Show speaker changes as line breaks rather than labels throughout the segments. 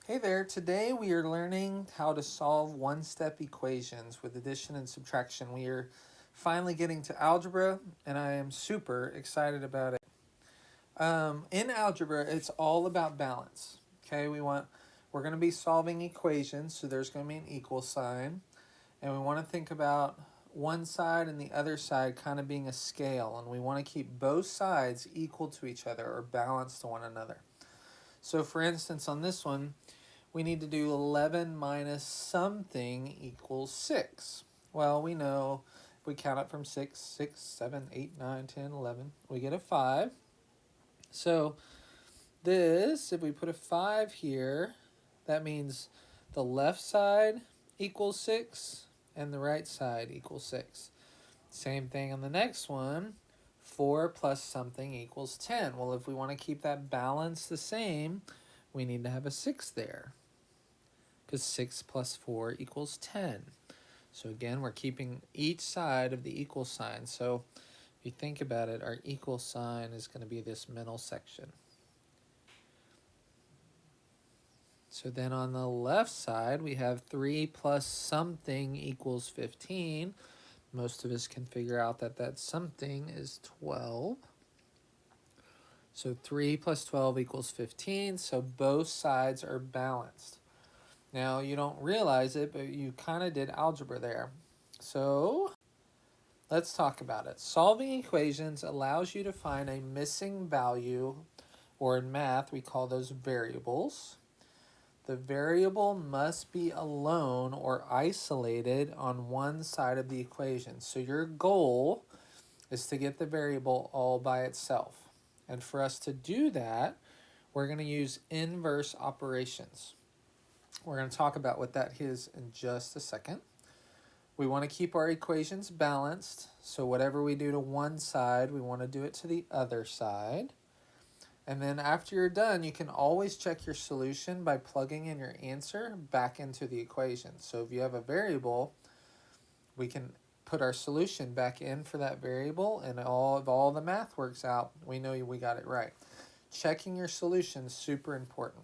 Hey there, today we are learning how to solve one-step equations with addition and subtraction. We are finally getting to algebra and I am super excited about it. In algebra, it's all about balance. Okay, we're going to be solving equations, so there's going to be an equal sign. And we want to think about one side and the other side kind of being a scale, and we want to keep both sides equal to each other or balanced to one another. So for instance, on this one, we need to do 11 minus something equals 6. Well, we know if we count up from 6, 6, 7, 8, 9, 10, 11, we get a 5. So this, if we put a 5 here, that means the left side equals 6 and the right side equals 6. Same thing on the next one. 4 plus something equals 10. Well, if we want to keep that balance the same, we need to have a 6 there, because 6 plus 4 equals 10. So again, we're keeping each side of the equal sign. So if you think about it, our equal sign is going to be this middle section. So then on the left side, we have 3 plus something equals 15. Most of us can figure out that that something is 12. So 3 plus 12 equals 15. So both sides are balanced. Now, you don't realize it, but you kind of did algebra there. So let's talk about it. Solving equations allows you to find a missing value, or in math, we call those variables. The variable must be alone or isolated on one side of the equation. So your goal is to get the variable all by itself. And for us to do that, we're going to use inverse operations. We're going to talk about what that is in just a second. We want to keep our equations balanced, so whatever we do to one side, we want to do it to the other side. And then after you're done, you can always check your solution by plugging in your answer back into the equation. So if you have a variable, we can put our solution back in for that variable, and if all the math works out, we know we got it right. Checking your solution is super important.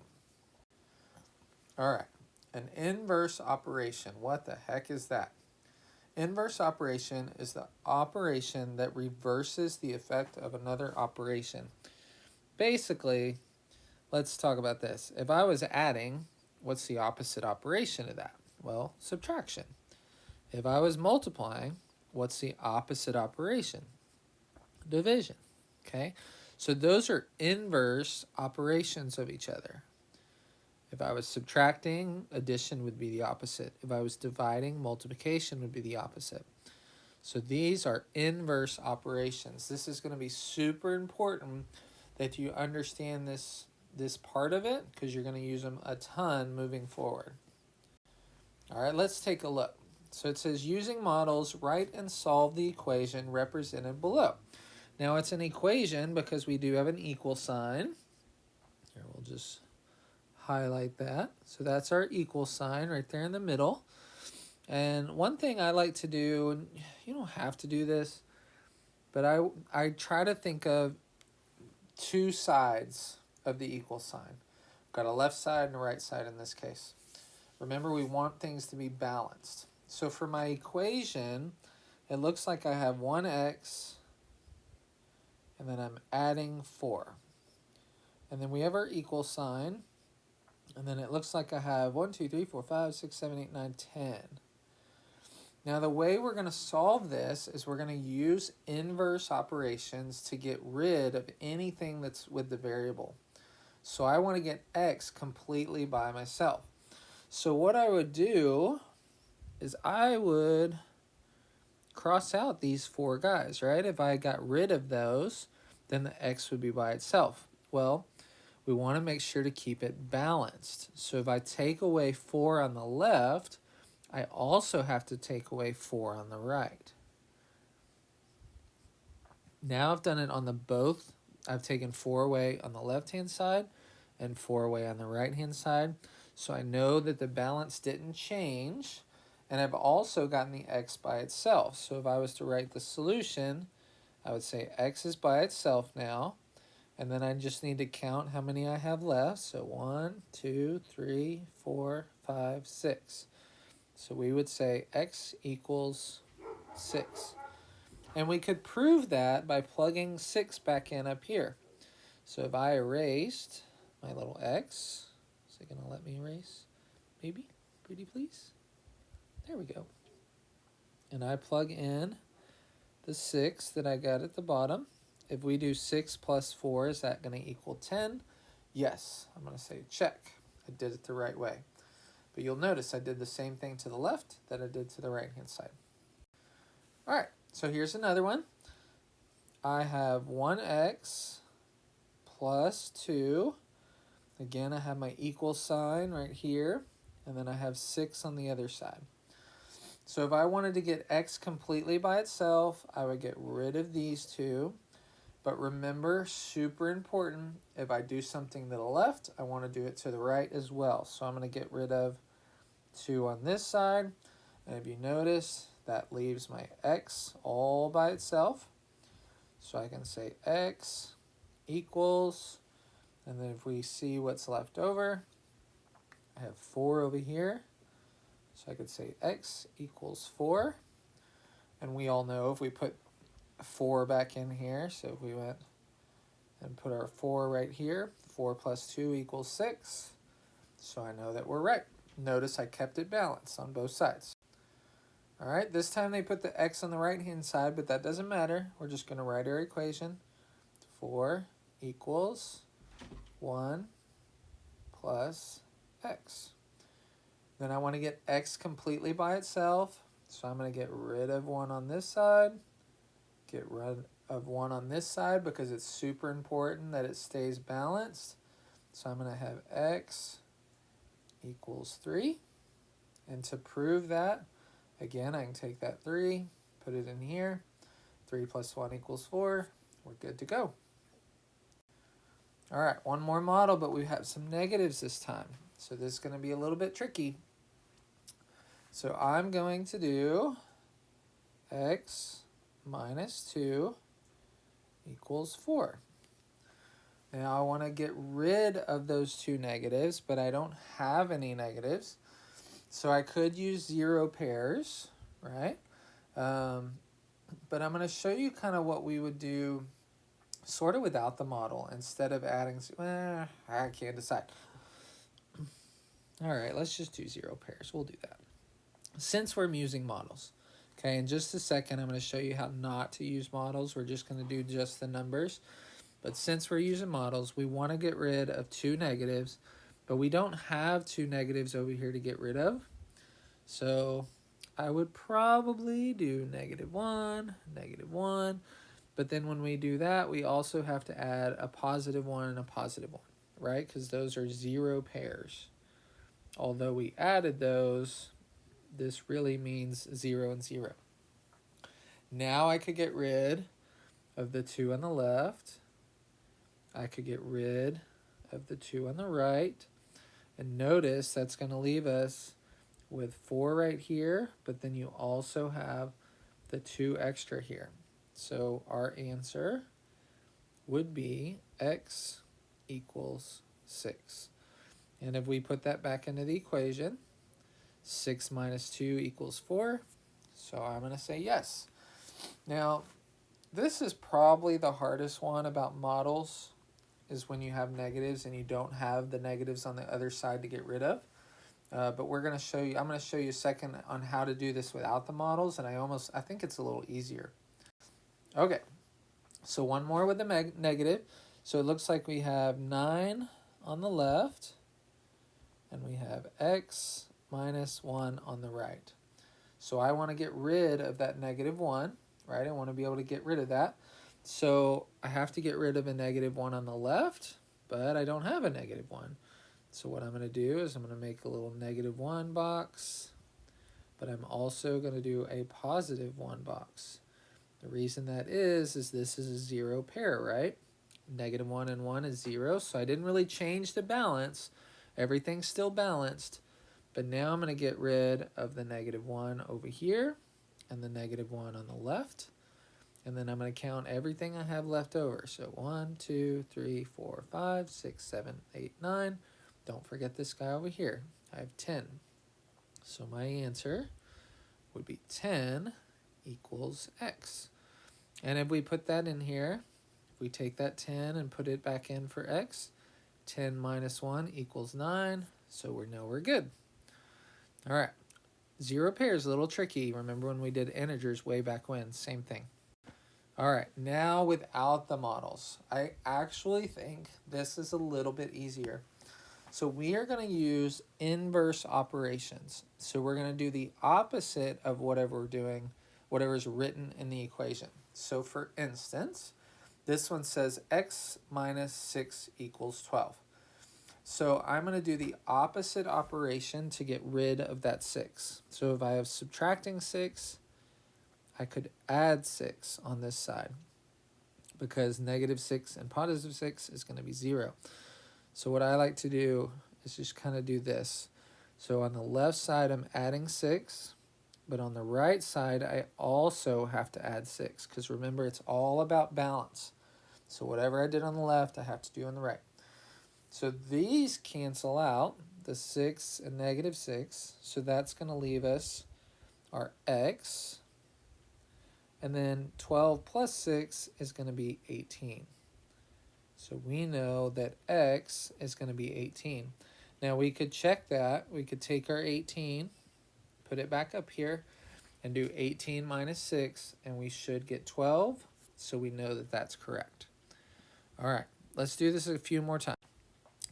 All right, an inverse operation. What the heck is that? Inverse operation is the operation that reverses the effect of another operation. Basically, let's talk about this. If I was adding, what's the opposite operation of that? Well, subtraction. If I was multiplying, what's the opposite operation? Division. Okay, so those are inverse operations of each other. If I was subtracting, addition would be the opposite. If I was dividing, multiplication would be the opposite. So these are inverse operations. This is going to be super important that you understand this part of it, because you're going to use them a ton moving forward. All right, let's take a look. So it says, using models, write and solve the equation represented below. Now it's an equation because we do have an equal sign. Here, we'll just highlight that. So that's our equal sign right there in the middle. And one thing I like to do, and you don't have to do this, but I try to think of two sides of the equal sign. Got a left side and a right side in this case. Remember, we want things to be balanced. So for my equation, it looks like I have 1x, and then I'm adding 4. And then we have our equal sign, and then it looks like I have 1, 2, 3, 4, 5, 6, 7, 8, 9, 10. Now the way we're going to solve this is we're going to use inverse operations to get rid of anything that's with the variable. So I want to get x completely by myself. So what I would do is I would cross out these 4 guys, right? If I got rid of those, then the x would be by itself. Well, we want to make sure to keep it balanced. So if I take away 4 on the left, I also have to take away 4 on the right. Now I've done it on the both. I've taken 4 away on the left-hand side and 4 away on the right-hand side. So I know that the balance didn't change. And I've also gotten the x by itself. So if I was to write the solution, I would say x is by itself now. And then I just need to count how many I have left. So 1, 2, 3, 4, 5, 6. So we would say x equals 6. And we could prove that by plugging 6 back in up here. So if I erased my little x, is it going to let me erase? Maybe? Pretty please? There we go. And I plug in the 6 that I got at the bottom. If we do 6 plus 4, is that going to equal 10? Yes. I'm going to say check. I did it the right way. But you'll notice I did the same thing to the left that I did to the right-hand side. All right, so here's another one. I have 1x plus 2. Again, I have my equal sign right here, and then I have 6 on the other side. So if I wanted to get x completely by itself, I would get rid of these two. But remember, super important, if I do something to the left, I want to do it to the right as well. So I'm going to get rid of 2 on this side. And if you notice, that leaves my x all by itself. So I can say x equals, and then if we see what's left over, I have 4 over here. So I could say x equals 4. And we all know if we put 4 back in here, so if we went and put our 4 right here, 4 plus 2 equals 6. So I know that we're right. Notice I kept it balanced on both sides. All right, this time they put the x on the right-hand side, but that doesn't matter. We're just going to write our equation. 4 equals 1 plus x. Then I want to get x completely by itself, so I'm going to get rid of 1 on this side, get rid of 1 on this side because it's super important that it stays balanced. So I'm going to have x equals 3. And to prove that, again, I can take that 3, put it in here. 3 plus 1 equals 4. We're good to go. All right, one more model, but we have some negatives this time. So this is going to be a little bit tricky. So I'm going to do x minus 2 equals 4. Now I want to get rid of those two negatives, but I don't have any negatives. So I could use 0 pairs, right? But I'm going to show you kind of what we would do sort of without the model instead of adding, I can't decide. All right, let's just do 0 pairs. We'll do that. Since we're using models. Okay, in just a second, I'm going to show you how not to use models. We're just going to do just the numbers. But since we're using models, we want to get rid of 2 negatives, but we don't have 2 negatives over here to get rid of. So I would probably do -1, -1. But then when we do that, we also have to add a +1 and a +1, right? Because those are 0 pairs. Although we added those, this really means 0 and 0. Now I could get rid of the 2 on the left. I could get rid of the 2 on the right. And notice that's going to leave us with 4 right here, but then you also have the 2 extra here. So our answer would be x equals 6. And if we put that back into the equation, 6 minus 2 equals 4. So I'm going to say yes. Now, this is probably the hardest one about models, is when you have negatives and you don't have the negatives on the other side to get rid of. But we're going to show you, I'm going to show you a second on how to do this without the models, and I think it's a little easier. Okay, so one more with the negative. So it looks like we have 9 on the left, and we have x minus 1 on the right. So I want to get rid of that -1, right? I want to be able to get rid of that. So I have to get rid of a -1 on the left, but I don't have a -1. So what I'm going to do is I'm going to make a little -1 box, but I'm also going to do a +1 box. The reason that is this is a 0 pair, right? -1 and 1 is 0, so I didn't really change the balance. Everything's still balanced, but now I'm going to get rid of the -1 over here and the -1 on the left. And then I'm going to count everything I have left over. So 1, 2, 3, 4, 5, 6, 7, 8, 9. Don't forget this guy over here. I have 10. So my answer would be 10 equals x. And if we put that in here, if we take that 10 and put it back in for x, 10 minus 1 equals 9. So we know we're good. All right. Zero pairs, a little tricky. Remember when we did integers way back when? Same thing. All right, now without the models, I actually think this is a little bit easier. So we are going to use inverse operations. So we're going to do the opposite of whatever we're doing, whatever is written in the equation. So for instance, this one says x minus 6 equals 12. So I'm going to do the opposite operation to get rid of that 6. So if I have subtracting 6, I could add 6 on this side because negative 6 and positive 6 is going to be 0. So what I like to do is just kind of do this. So on the left side, I'm adding 6, but on the right side, I also have to add 6 because remember, it's all about balance. So whatever I did on the left, I have to do on the right. So these cancel out, the 6 and negative 6, so that's going to leave us our x. And then 12 plus 6 is going to be 18. So we know that x is going to be 18. Now we could check that. We could take our 18, put it back up here, and do 18 minus 6, and we should get 12. So we know that that's correct. All right, let's do this a few more times.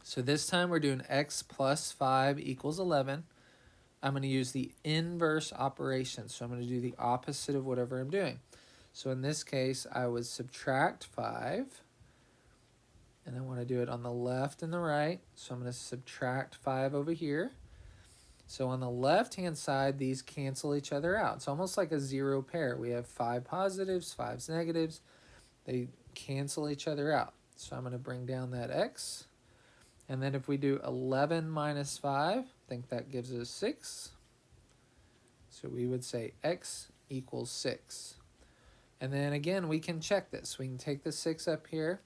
So this time we're doing x plus 5 equals 11. I'm going to use the inverse operation. So I'm going to do the opposite of whatever I'm doing. So in this case, I would subtract 5. And I want to do it on the left and the right. So I'm going to subtract 5 over here. So on the left-hand side, these cancel each other out. It's almost like a zero pair. We have 5 positives, 5 negatives. They cancel each other out. So I'm going to bring down that x. And then if we do 11 minus 5, I think that gives us 6. So we would say x equals 6. And then again, we can check this. We can take the 6 up here.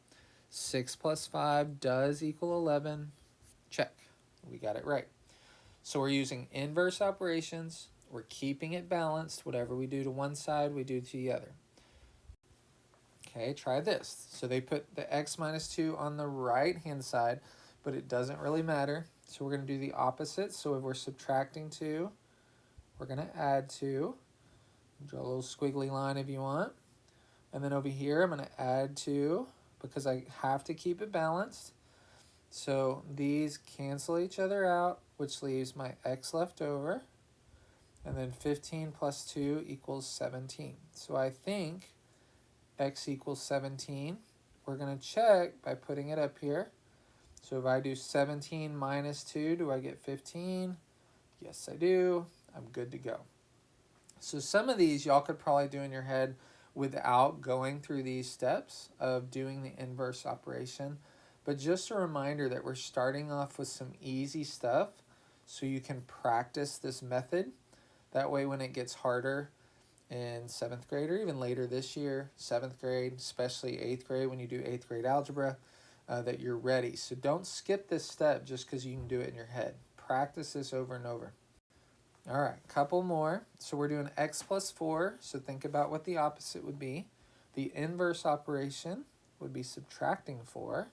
6 plus 5 does equal 11. Check. We got it right. So we're using inverse operations. We're keeping it balanced. Whatever we do to one side, we do to the other. Okay, try this. So they put the x minus 2 on the right-hand side, but it doesn't really matter. So we're going to do the opposite. So if we're subtracting 2, we're going to add 2. Draw a little squiggly line if you want. And then over here, I'm going to add 2 because I have to keep it balanced. So these cancel each other out, which leaves my x left over. And then 15 plus 2 equals 17. So I think x equals 17. We're going to check by putting it up here. So if I do 17 minus 2, do I get 15? Yes, I do. I'm good to go. So some of these y'all could probably do in your head without going through these steps of doing the inverse operation. But just a reminder that we're starting off with some easy stuff so you can practice this method. That way when it gets harder in 7th grade or even later this year, 7th grade, especially 8th grade when you do 8th grade algebra, that you're ready. So don't skip this step just because you can do it in your head. Practice this over and over. All right, couple more. So we're doing x plus 4. So think about what the opposite would be. The inverse operation would be subtracting 4.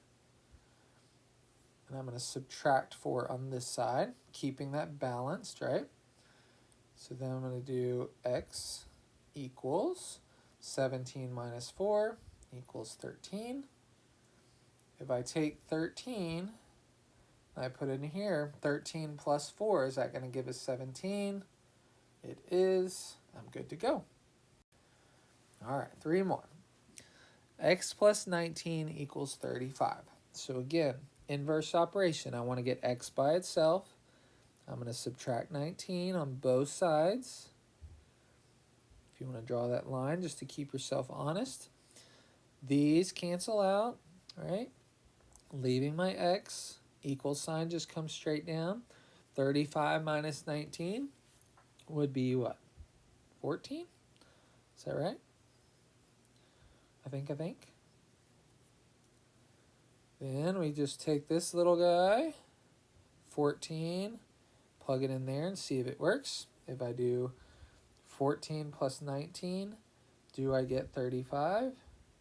And I'm going to subtract 4 on this side, keeping that balanced, right? So then I'm going to do x equals 17 minus 4 equals 13. If I take 13 and I put it in here, 13 plus 4, is that going to give us 17? It is. I'm good to go. All right, 3 more. X plus 19 equals 35. So again, inverse operation. I want to get x by itself. I'm going to subtract 19 on both sides. If you want to draw that line just to keep yourself honest. These cancel out, right? Leaving my x, equal sign just comes straight down. 35 minus 19 would be what? 14? Is that right? I think. Then we just take this little guy, 14, plug it in there and see if it works. If I do 14 plus 19, do I get 35?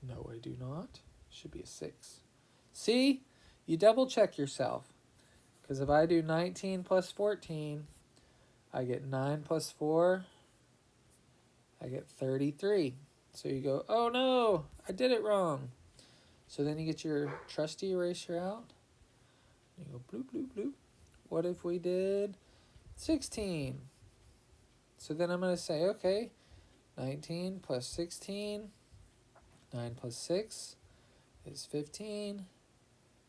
No, I do not. Should be a 6. See? You double check yourself. Because if I do 19 plus 14, I get 9 plus 4, I get 33. So you go, oh no, I did it wrong. So then you get your trusty eraser out. You go bloop, bloop, bloop. What if we did 16? So then I'm going to say, okay, 19 plus 16, 9 plus 6 is 15,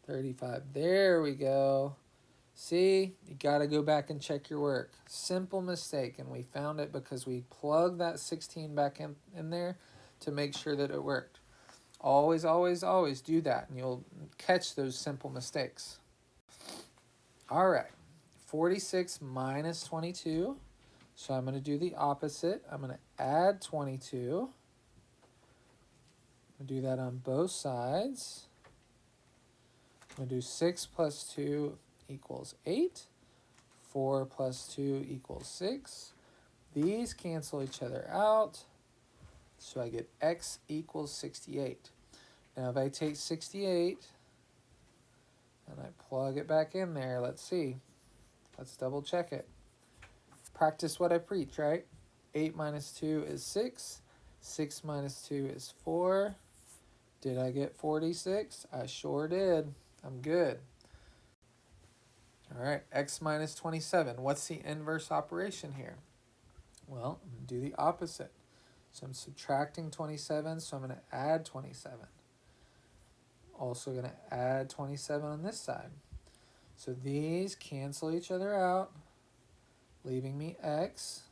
35. There we go. See, you got to go back and check your work. Simple mistake, and we found it because we plugged that 16 back in there to make sure that it worked. Always, always, always do that, and you'll catch those simple mistakes. All right, 46 minus 22. So I'm going to do the opposite. I'm going to add 22. I'm going to do that on both sides. I'm going to do 6 plus 2 equals 8. 4 plus 2 equals 6. These cancel each other out. So I get x equals 68. Now if I take 68 and I plug it back in there, let's see. Let's double check it. Practice what I preach, right? 8 minus 2 is 6. 6 minus 2 is 4. Did I get 46? I sure did. I'm good. All right, x minus 27. What's the inverse operation here? Well, I'm going to do the opposite. So I'm subtracting 27, so I'm going to add 27. Also going to add 27 on this side. So these cancel each other out, leaving me x.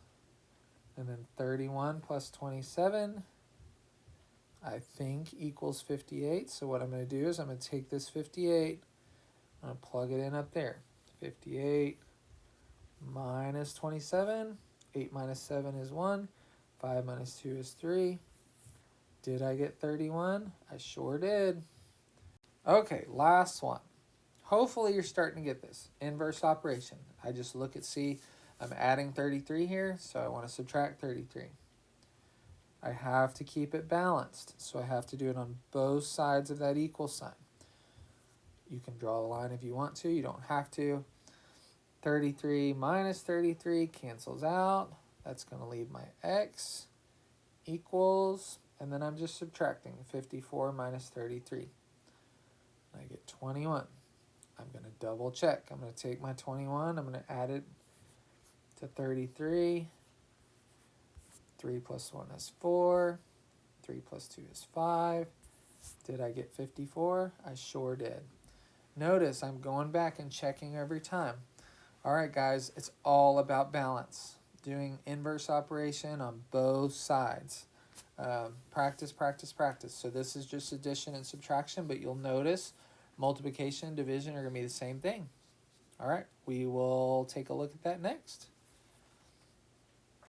And then 31 plus 27, I think, equals 58. So what I'm going to do is I'm going to take this 58, I'm going to plug it in up there. 58 minus 27, 8 minus 7 is 1, 5 minus 2 is 3. Did I get 31? I sure did. Okay, last one. Hopefully you're starting to get this. Inverse operation. I just look at, see, I'm adding 33 here, so I want to subtract 33. I have to keep it balanced, so I have to do it on both sides of that equal sign. You can draw a line if you want to. You don't have to. 33 minus 33 cancels out. That's going to leave my x equals, and then I'm just subtracting 54 minus 33. I get 21. I'm going to double check. I'm going to take my 21. I'm going to add it to 33. 3 plus 1 is 4. 3 plus 2 is 5. Did I get 54? I sure did. Notice I'm going back and checking every time. All right, guys, it's all about balance. Doing inverse operation on both sides. Practice, practice, practice. So this is just addition and subtraction, but you'll notice multiplication and division are going to be the same thing. All right, we will take a look at that next.